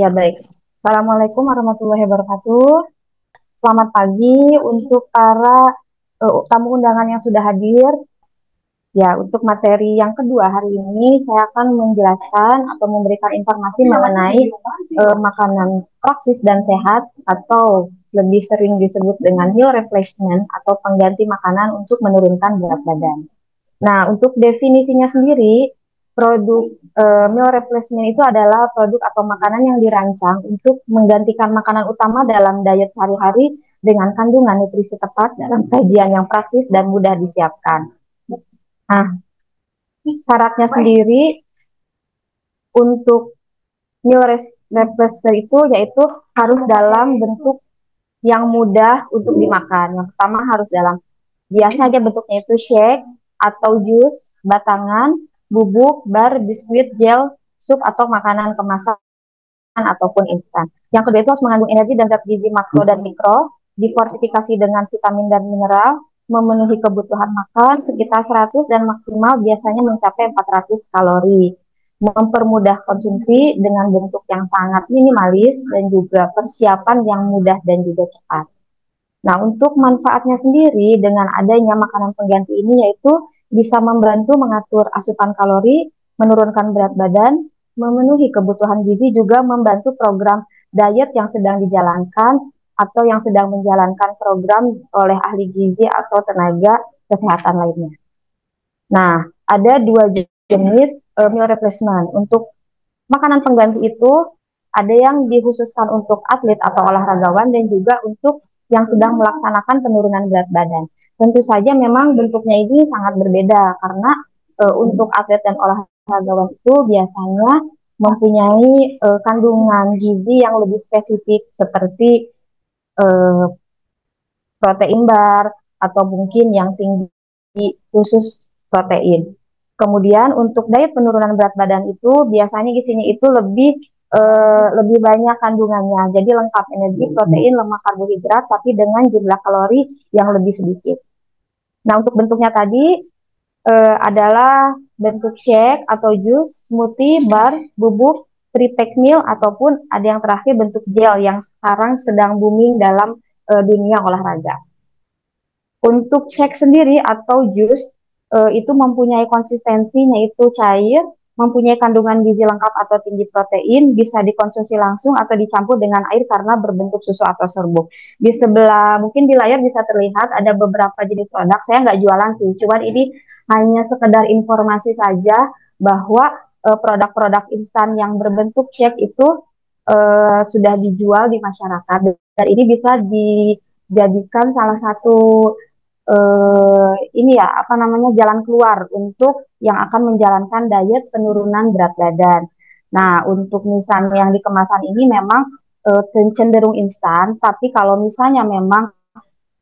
Ya, baik. Assalamualaikum warahmatullahi wabarakatuh. Selamat pagi untuk para tamu undangan yang sudah hadir. Ya, untuk materi yang kedua hari ini saya akan menjelaskan atau memberikan informasi mengenai makanan praktis dan sehat atau lebih sering disebut dengan meal replacement atau pengganti makanan untuk menurunkan berat badan. Nah, untuk definisinya sendiri, produk meal replacement itu adalah produk atau makanan yang dirancang untuk menggantikan makanan utama dalam diet sehari-hari dengan kandungan nutrisi tepat dalam sajian yang praktis dan mudah disiapkan. Nah, syaratnya sendiri untuk meal replacement itu yaitu harus dalam bentuk yang mudah untuk dimakan. Yang pertama harus dalam biasa aja bentuknya itu shake atau jus, batangan, bubuk, bar, biskuit, gel, sup atau makanan kemasan ataupun instan. Yang kedua itu harus mengandung energi dan zat gizi makro dan mikro, difortifikasi dengan vitamin dan mineral, memenuhi kebutuhan makan sekitar 100 dan maksimal biasanya mencapai 400 kalori. Mempermudah konsumsi dengan bentuk yang sangat minimalis dan juga persiapan yang mudah dan juga cepat. Nah, untuk manfaatnya sendiri dengan adanya makanan pengganti ini yaitu bisa membantu mengatur asupan kalori, menurunkan berat badan, memenuhi kebutuhan gizi, juga membantu program diet yang sedang dijalankan atau yang sedang menjalankan program oleh ahli gizi atau tenaga kesehatan lainnya. Nah, ada dua jenis meal replacement. Untuk makanan pengganti itu ada yang dikhususkan untuk atlet atau olahragawan dan juga untuk yang sedang melaksanakan penurunan berat badan. Tentu saja memang bentuknya ini sangat berbeda karena untuk atlet dan olahragawan itu biasanya mempunyai kandungan gizi yang lebih spesifik seperti eh, protein bar atau mungkin yang tinggi khusus protein. Kemudian untuk diet penurunan berat badan itu biasanya gizinya itu lebih banyak kandungannya. Jadi lengkap energi, protein, lemak, karbohidrat, tapi dengan jumlah kalori yang lebih sedikit. Nah, untuk bentuknya tadi adalah bentuk shake atau jus, smoothie, bar, bubuk, pre-pack meal, ataupun ada yang terakhir bentuk gel yang sekarang sedang booming dalam dunia olahraga. Untuk shake sendiri atau jus itu mempunyai konsistensinya itu cair, mempunyai kandungan gizi lengkap atau tinggi protein, bisa dikonsumsi langsung atau dicampur dengan air karena berbentuk susu atau serbuk. Di sebelah, mungkin di layar bisa terlihat ada beberapa jenis produk, saya nggak jualan sih, cuman ini hanya sekedar informasi saja bahwa produk-produk instan yang berbentuk shake itu sudah dijual di masyarakat dan ini bisa dijadikan salah satu ini ya apa namanya jalan keluar untuk yang akan menjalankan diet penurunan berat badan. Nah, untuk misalnya yang di kemasan ini memang cenderung instan, tapi kalau misalnya memang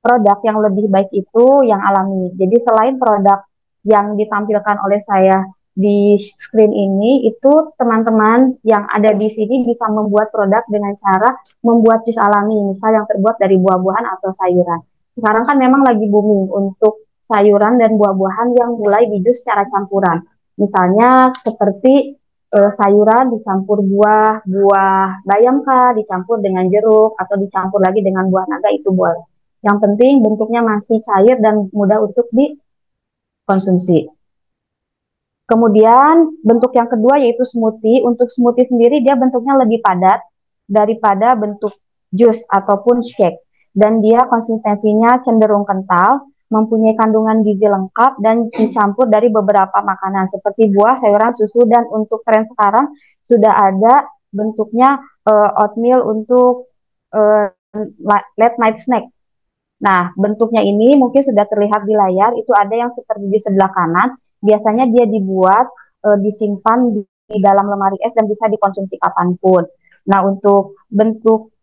produk yang lebih baik itu yang alami. Jadi selain produk yang ditampilkan oleh saya di screen ini, itu teman-teman yang ada di sini bisa membuat produk dengan cara membuat jus alami, misal yang terbuat dari buah-buahan atau sayuran. Sekarang kan memang lagi booming untuk sayuran dan buah-buahan yang mulai dijus secara campuran. Misalnya seperti sayuran dicampur buah, buah bayam kah, dicampur dengan jeruk atau dicampur lagi dengan buah naga itu boleh. Yang penting bentuknya masih cair dan mudah untuk dikonsumsi. Kemudian bentuk yang kedua yaitu smoothie. Untuk smoothie sendiri dia bentuknya lebih padat daripada bentuk jus ataupun shake. Dan dia konsistensinya cenderung kental, mempunyai kandungan gizi lengkap dan dicampur dari beberapa makanan seperti buah, sayuran, susu, dan untuk tren sekarang sudah ada bentuknya oatmeal untuk late night snack. Nah, bentuknya ini mungkin sudah terlihat di layar, itu ada yang seperti di sebelah kanan, biasanya dia dibuat, disimpan di dalam lemari es dan bisa dikonsumsi kapanpun. Nah, untuk bentuk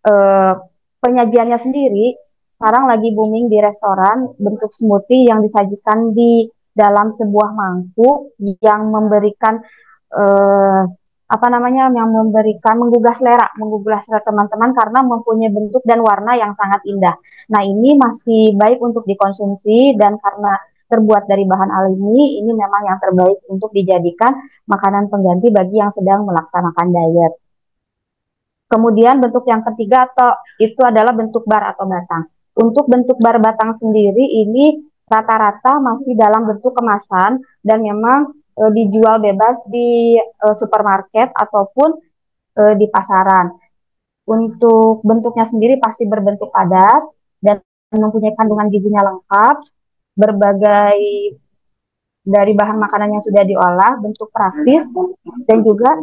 penyajiannya sendiri, sekarang lagi booming di restoran, bentuk smoothie yang disajikan di dalam sebuah mangkuk yang memberikan eh, apa namanya yang memberikan menggugah selera teman-teman karena mempunyai bentuk dan warna yang sangat indah. Nah, ini masih baik untuk dikonsumsi dan karena terbuat dari bahan alami, ini memang yang terbaik untuk dijadikan makanan pengganti bagi yang sedang melaksanakan diet. Kemudian bentuk yang ketiga atau itu adalah bentuk bar atau batang. Untuk bentuk bar batang sendiri ini rata-rata masih dalam bentuk kemasan dan memang dijual bebas di supermarket ataupun di pasaran. Untuk bentuknya sendiri pasti berbentuk padat dan mempunyai kandungan gizinya lengkap, berbagai dari bahan makanan yang sudah diolah, bentuk praktis, dan juga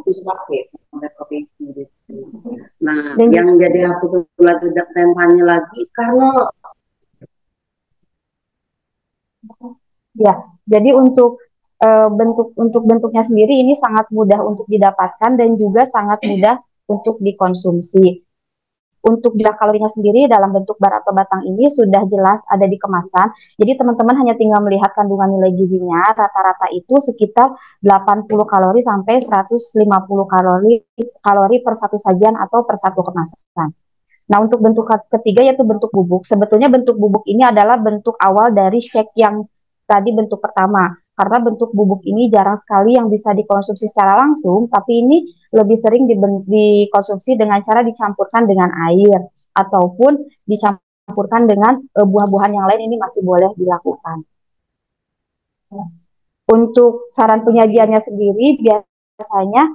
Nah, yang jadi aku lagi tanya lagi karena ya, jadi untuk bentuknya sendiri ini sangat mudah untuk didapatkan dan juga sangat mudah untuk dikonsumsi. Untuk jumlah kalorinya sendiri dalam bentuk bar atau batang ini sudah jelas ada di kemasan. Jadi teman-teman hanya tinggal melihat kandungan nilai gizinya. Rata-rata itu sekitar 80 kalori sampai 150 kalori per satu sajian atau per satu kemasan. Nah, untuk bentuk ketiga yaitu bentuk bubuk. Sebetulnya bentuk bubuk ini adalah bentuk awal dari shake yang tadi bentuk pertama. Karena bentuk bubuk ini jarang sekali yang bisa dikonsumsi secara langsung, tapi ini lebih sering dikonsumsi dengan cara dicampurkan dengan air ataupun dicampurkan dengan buah-buahan yang lain, ini masih boleh dilakukan. Untuk saran penyajiannya sendiri biasanya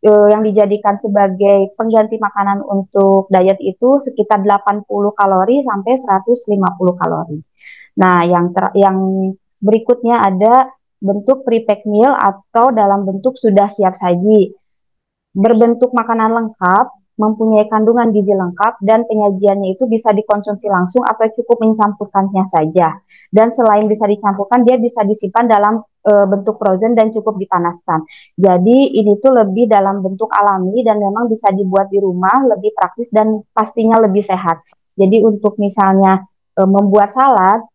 yang dijadikan sebagai pengganti makanan untuk diet itu sekitar 80 kalori sampai 150 kalori. Nah, yang berikutnya ada bentuk pre-pack meal atau dalam bentuk sudah siap saji. Berbentuk makanan lengkap, mempunyai kandungan gizi lengkap, dan penyajiannya itu bisa dikonsumsi langsung atau cukup mencampurkannya saja. Dan selain bisa dicampurkan, dia bisa disimpan dalam bentuk frozen dan cukup dipanaskan. Jadi ini tuh lebih dalam bentuk alami dan memang bisa dibuat di rumah, lebih praktis dan pastinya lebih sehat. Jadi untuk misalnya membuat salad,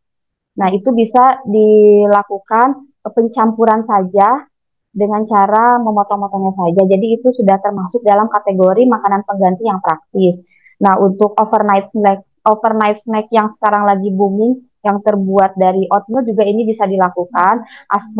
nah itu bisa dilakukan pencampuran saja dengan cara memotong-motongnya saja. Jadi itu sudah termasuk dalam kategori makanan pengganti yang praktis. Nah, untuk overnight snack yang sekarang lagi booming yang terbuat dari oatmeal juga ini bisa dilakukan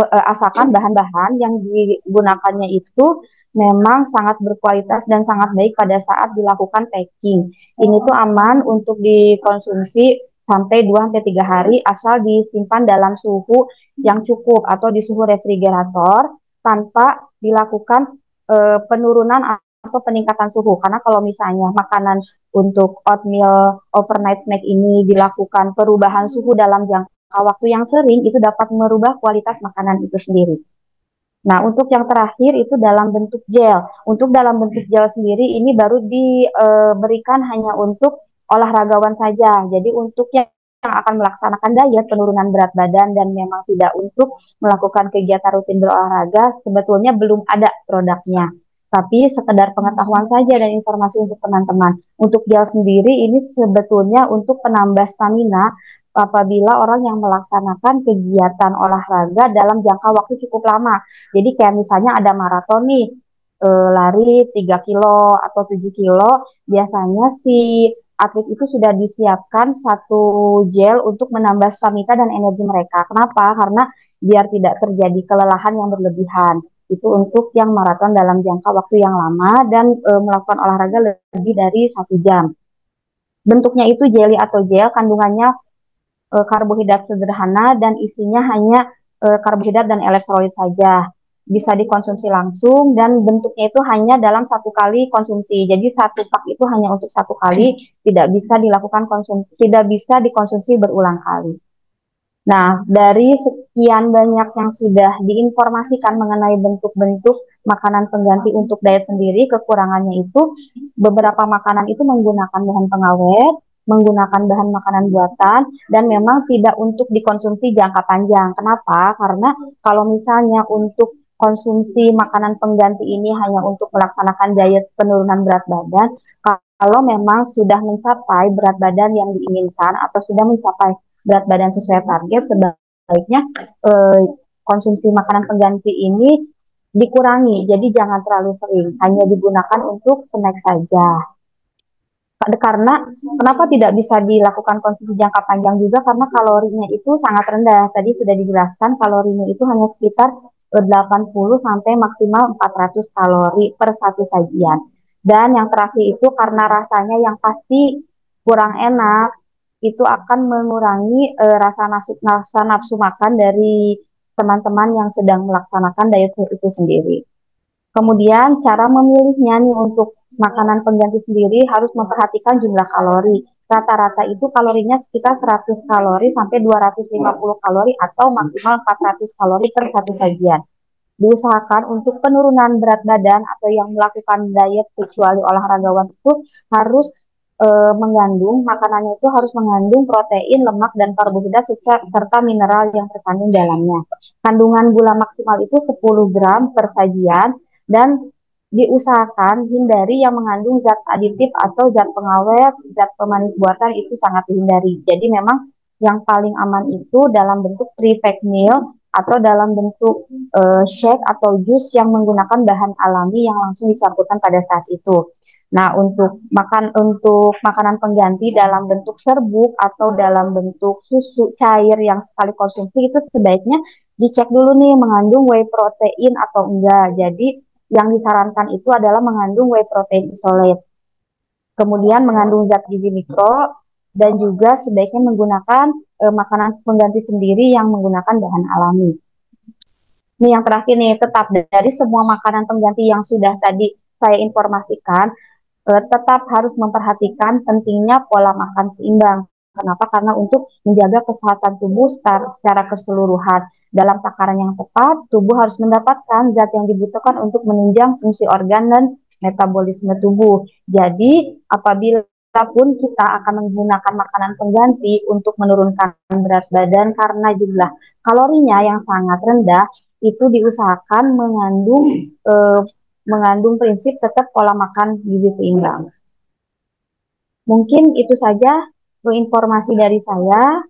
asalkan bahan-bahan yang digunakannya itu memang sangat berkualitas dan sangat baik pada saat dilakukan packing. Ini tuh aman untuk dikonsumsi sampai 2 sampai 3 hari asal disimpan dalam suhu yang cukup atau di suhu refrigerator tanpa dilakukan penurunan atau peningkatan suhu. Karena kalau misalnya makanan untuk oatmeal overnight snack ini dilakukan perubahan suhu dalam jangka waktu yang sering, itu dapat merubah kualitas makanan itu sendiri. Nah, untuk yang terakhir itu dalam bentuk gel. Untuk dalam bentuk gel sendiri ini baru diberikan hanya untuk olahragawan saja. Jadi untuk yang akan melaksanakan diet, penurunan berat badan, dan memang tidak untuk melakukan kegiatan rutin berolahraga, sebetulnya belum ada produknya. Tapi sekedar pengetahuan saja dan informasi untuk teman-teman. Untuk gel sendiri ini sebetulnya untuk penambah stamina apabila orang yang melaksanakan kegiatan olahraga dalam jangka waktu cukup lama. Jadi kayak misalnya ada maraton nih, lari 3 kilo atau 7 kilo, biasanya si atlet itu sudah disiapkan satu gel untuk menambah stamina dan energi mereka. Kenapa? Karena biar tidak terjadi kelelahan yang berlebihan. Itu untuk yang maraton dalam jangka waktu yang lama dan melakukan olahraga lebih dari 1 jam. Bentuknya itu jelly atau gel, kandungannya karbohidrat sederhana dan isinya hanya karbohidrat dan elektrolit saja. Bisa dikonsumsi langsung dan bentuknya itu hanya dalam 1 kali konsumsi. Jadi 1 pak itu hanya untuk 1 kali, tidak bisa dikonsumsi berulang kali. Nah, dari sekian banyak yang sudah diinformasikan mengenai bentuk-bentuk makanan pengganti untuk diet sendiri, kekurangannya itu beberapa makanan itu menggunakan bahan pengawet, menggunakan bahan makanan buatan, dan memang tidak untuk dikonsumsi jangka panjang. Kenapa? Karena kalau misalnya untuk konsumsi makanan pengganti ini hanya untuk melaksanakan diet penurunan berat badan, kalau memang sudah mencapai berat badan yang diinginkan atau sudah mencapai berat badan sesuai target, sebaiknya konsumsi makanan pengganti ini dikurangi. Jadi jangan terlalu sering, hanya digunakan untuk snack saja. Karena kenapa tidak bisa dilakukan konsumsi jangka panjang juga, karena kalorinya itu sangat rendah. Tadi sudah dijelaskan kalorinya itu hanya sekitar 80 sampai maksimal 400 kalori per satu sajian. Dan yang terakhir itu karena rasanya yang pasti kurang enak, itu akan mengurangi rasa nafsu makan dari teman-teman yang sedang melaksanakan diet itu sendiri. Kemudian cara memilihnya nih untuk makanan pengganti sendiri harus memperhatikan jumlah kalori. Rata-rata itu kalorinya sekitar 100 kalori sampai 250 kalori atau maksimal 400 kalori per satu sajian. Diusahakan untuk penurunan berat badan atau yang melakukan diet kecuali olahragawan itu harus mengandung makanannya itu harus mengandung protein, lemak dan karbohidrat serta mineral yang terkandung dalamnya. Kandungan gula maksimal itu 10 gram per sajian dan diusahakan hindari yang mengandung zat aditif atau zat pengawet, zat pemanis buatan itu sangat dihindari. Jadi memang yang paling aman itu dalam bentuk pre-packed meal atau dalam bentuk shake atau jus yang menggunakan bahan alami yang langsung dicampurkan pada saat itu. Nah, untuk makanan pengganti dalam bentuk serbuk atau dalam bentuk susu cair yang sekali konsumsi itu sebaiknya dicek dulu nih mengandung whey protein atau enggak. Jadi yang disarankan itu adalah mengandung whey protein isolate. Kemudian mengandung zat gizi mikro dan juga sebaiknya menggunakan makanan pengganti sendiri yang menggunakan bahan alami. Ini yang terakhir nih, tetap dari semua makanan pengganti yang sudah tadi saya informasikan, tetap harus memperhatikan pentingnya pola makan seimbang. Kenapa? Karena untuk menjaga kesehatan tubuh secara keseluruhan. Dalam takaran yang tepat, tubuh harus mendapatkan zat yang dibutuhkan untuk menunjang fungsi organ dan metabolisme tubuh. Jadi, apabila pun kita akan menggunakan makanan pengganti untuk menurunkan berat badan karena jumlah kalorinya yang sangat rendah, itu diusahakan mengandung prinsip tetap pola makan gizi seimbang. Mungkin itu saja informasi dari saya.